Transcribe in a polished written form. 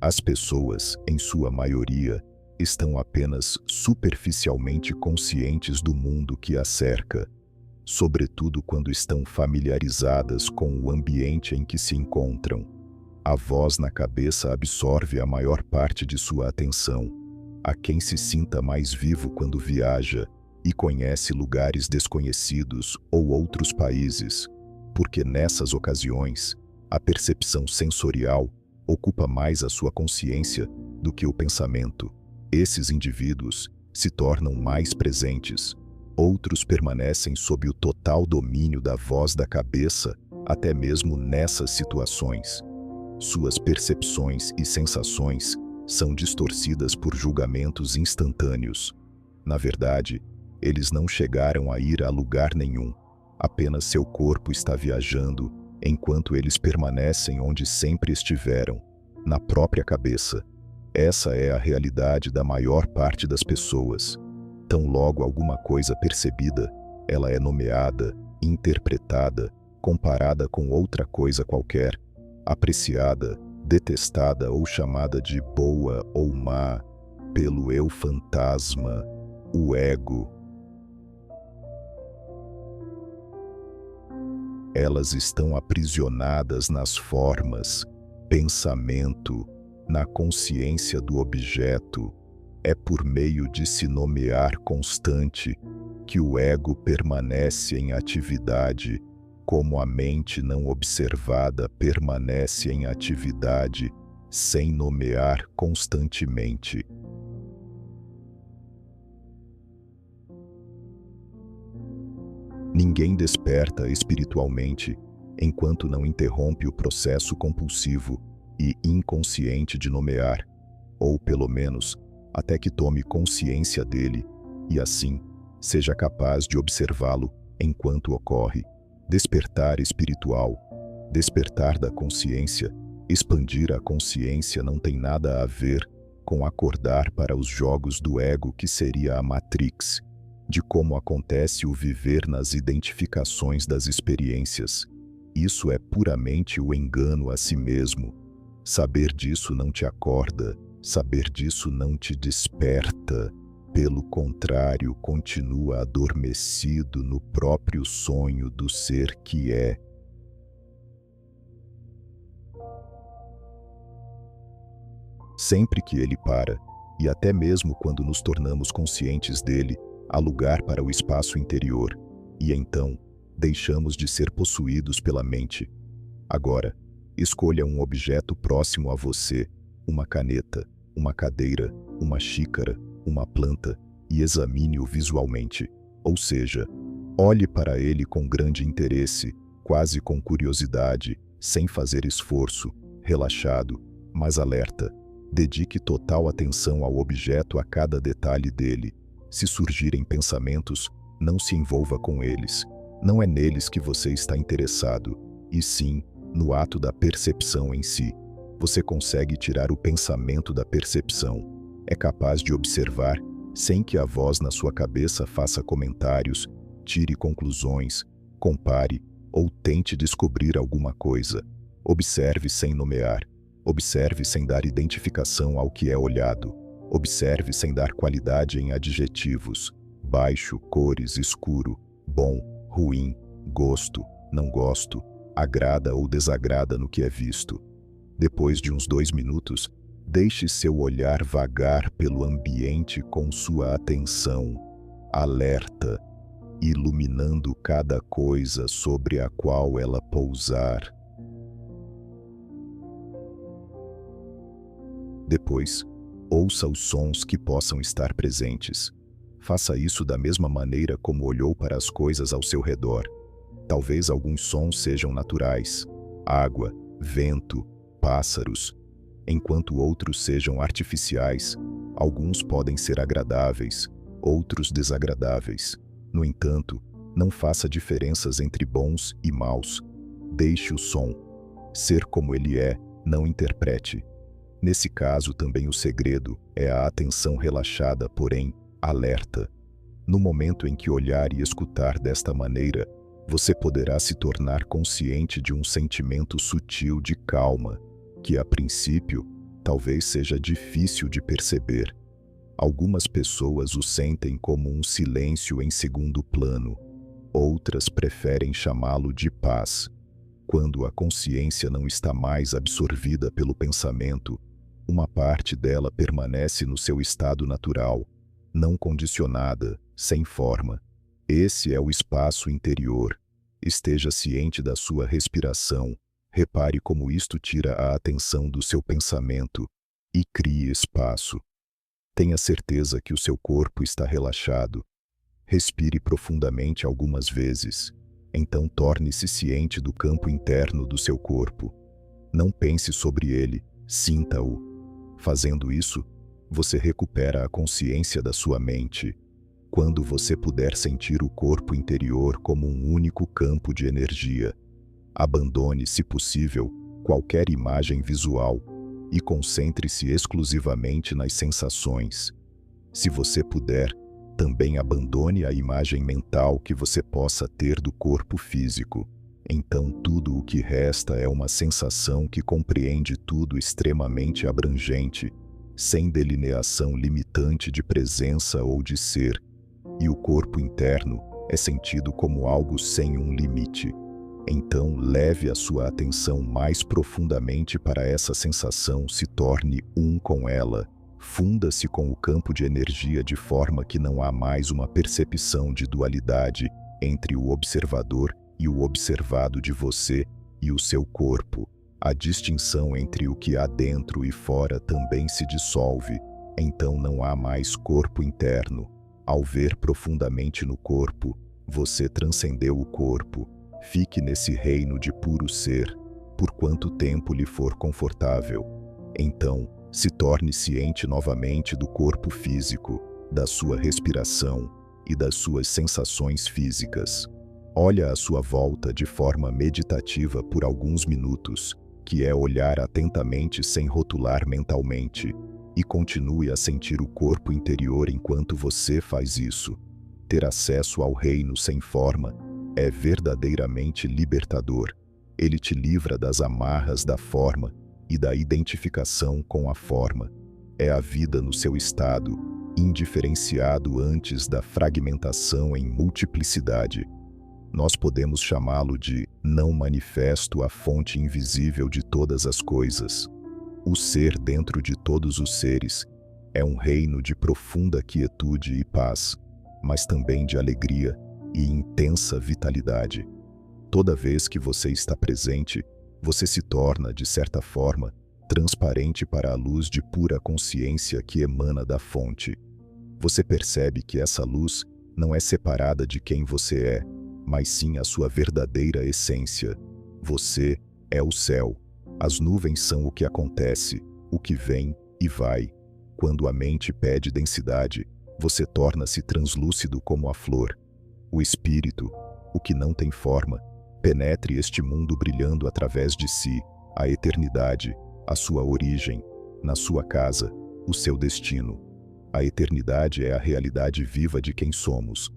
As pessoas, em sua maioria, estão apenas superficialmente conscientes do mundo que as cerca, sobretudo quando estão familiarizadas com o ambiente em que se encontram. A voz na cabeça absorve a maior parte de sua atenção. Há quem se sinta mais vivo quando viaja e conhece lugares desconhecidos ou outros países, porque nessas ocasiões, a percepção sensorial ocupa mais a sua consciência do que o pensamento. Esses indivíduos se tornam mais presentes. Outros permanecem sob o total domínio da voz da cabeça, até mesmo nessas situações. Suas percepções e sensações são distorcidas por julgamentos instantâneos. Na verdade, eles não chegaram a ir a lugar nenhum. Apenas seu corpo está viajando, enquanto eles permanecem onde sempre estiveram, na própria cabeça. Essa é a realidade da maior parte das pessoas. Tão logo alguma coisa percebida, ela é nomeada, interpretada, comparada com outra coisa qualquer, apreciada, detestada ou chamada de boa ou má, pelo eu fantasma, o ego. Elas estão aprisionadas nas formas, pensamento, na consciência do objeto. É por meio de se nomear constante que o ego permanece em atividade, como a mente não observada permanece em atividade sem nomear constantemente. Ninguém desperta espiritualmente enquanto não interrompe o processo compulsivo e inconsciente de nomear, ou pelo menos até que tome consciência dele e assim seja capaz de observá-lo enquanto ocorre. Despertar espiritual, despertar da consciência, expandir a consciência não tem nada a ver com acordar para os jogos do ego que seria a Matrix, de como acontece o viver nas identificações das experiências. Isso é puramente o engano a si mesmo. Saber disso não te acorda, saber disso não te desperta. Pelo contrário, continua adormecido no próprio sonho do ser que é. Sempre que ele para, e até mesmo quando nos tornamos conscientes dele, há lugar para o espaço interior, e então deixamos de ser possuídos pela mente. Agora, escolha um objeto próximo a você, uma caneta, uma cadeira, uma xícara, uma planta, e examine-o visualmente. Ou seja, olhe para ele com grande interesse, quase com curiosidade, sem fazer esforço, relaxado, mas alerta. Dedique total atenção ao objeto, a cada detalhe dele. Se surgirem pensamentos, não se envolva com eles. Não é neles que você está interessado, e sim no ato da percepção em si. Você consegue tirar o pensamento da percepção. É capaz de observar sem que a voz na sua cabeça faça comentários, tire conclusões, compare ou tente descobrir alguma coisa. Observe sem nomear. Observe sem dar identificação ao que é olhado. Observe sem dar qualidade em adjetivos: baixo, cores, escuro, bom, ruim, gosto, não gosto, agrada ou desagrada no que é visto. Depois de uns 2 minutos, deixe seu olhar vagar pelo ambiente com sua atenção, alerta, iluminando cada coisa sobre a qual ela pousar. Depois, ouça os sons que possam estar presentes. Faça isso da mesma maneira como olhou para as coisas ao seu redor. Talvez alguns sons sejam naturais: água, vento, pássaros, enquanto outros sejam artificiais. Alguns podem ser agradáveis, outros desagradáveis. No entanto, não faça diferenças entre bons e maus. Deixe o som ser como ele é, não interprete. Nesse caso também o segredo é a atenção relaxada, porém alerta. No momento em que olhar e escutar desta maneira, você poderá se tornar consciente de um sentimento sutil de calma, que a princípio talvez seja difícil de perceber. Algumas pessoas o sentem como um silêncio em segundo plano, outras preferem chamá-lo de paz. Quando a consciência não está mais absorvida pelo pensamento, uma parte dela permanece no seu estado natural, não condicionada, sem forma. Esse é o espaço interior. Esteja ciente da sua respiração. Repare como isto tira a atenção do seu pensamento e crie espaço. Tenha certeza que o seu corpo está relaxado. Respire profundamente algumas vezes. Então torne-se ciente do campo interno do seu corpo. Não pense sobre ele, sinta-o. Fazendo isso, você recupera a consciência da sua mente. Quando você puder sentir o corpo interior como um único campo de energia, abandone, se possível, qualquer imagem visual e concentre-se exclusivamente nas sensações. Se você puder, também abandone a imagem mental que você possa ter do corpo físico. Então tudo o que resta é uma sensação que compreende tudo extremamente abrangente, sem delineação limitante de presença ou de ser. E o corpo interno é sentido como algo sem um limite. Então leve a sua atenção mais profundamente para essa sensação, se torne um com ela, funda-se com o campo de energia de forma que não há mais uma percepção de dualidade entre o observador e o observado de você e o seu corpo. A distinção entre o que há dentro e fora também se dissolve, então não há mais corpo interno. Ao ver profundamente no corpo, você transcendeu o corpo. Fique nesse reino de puro ser, por quanto tempo lhe for confortável. Então, se torne ciente novamente do corpo físico, da sua respiração e das suas sensações físicas. Olha à sua volta de forma meditativa por alguns minutos, que é olhar atentamente sem rotular mentalmente, e continue a sentir o corpo interior enquanto você faz isso. Ter acesso ao reino sem forma é verdadeiramente libertador. Ele te livra das amarras da forma e da identificação com a forma. É a vida no seu estado, indiferenciado antes da fragmentação em multiplicidade. Nós podemos chamá-lo de não manifesto, a fonte invisível de todas as coisas. O ser dentro de todos os seres é um reino de profunda quietude e paz, mas também de alegria e intensa vitalidade. Toda vez que você está presente, você se torna, de certa forma, transparente para a luz de pura consciência que emana da fonte. Você percebe que essa luz não é separada de quem você é, mas sim a sua verdadeira essência. Você é o céu. As nuvens são o que acontece, o que vem e vai. Quando a mente pede densidade, você torna-se translúcido como a flor. O espírito, o que não tem forma, penetre este mundo brilhando através de si, a eternidade, a sua origem, na sua casa, o seu destino. A eternidade é a realidade viva de quem somos.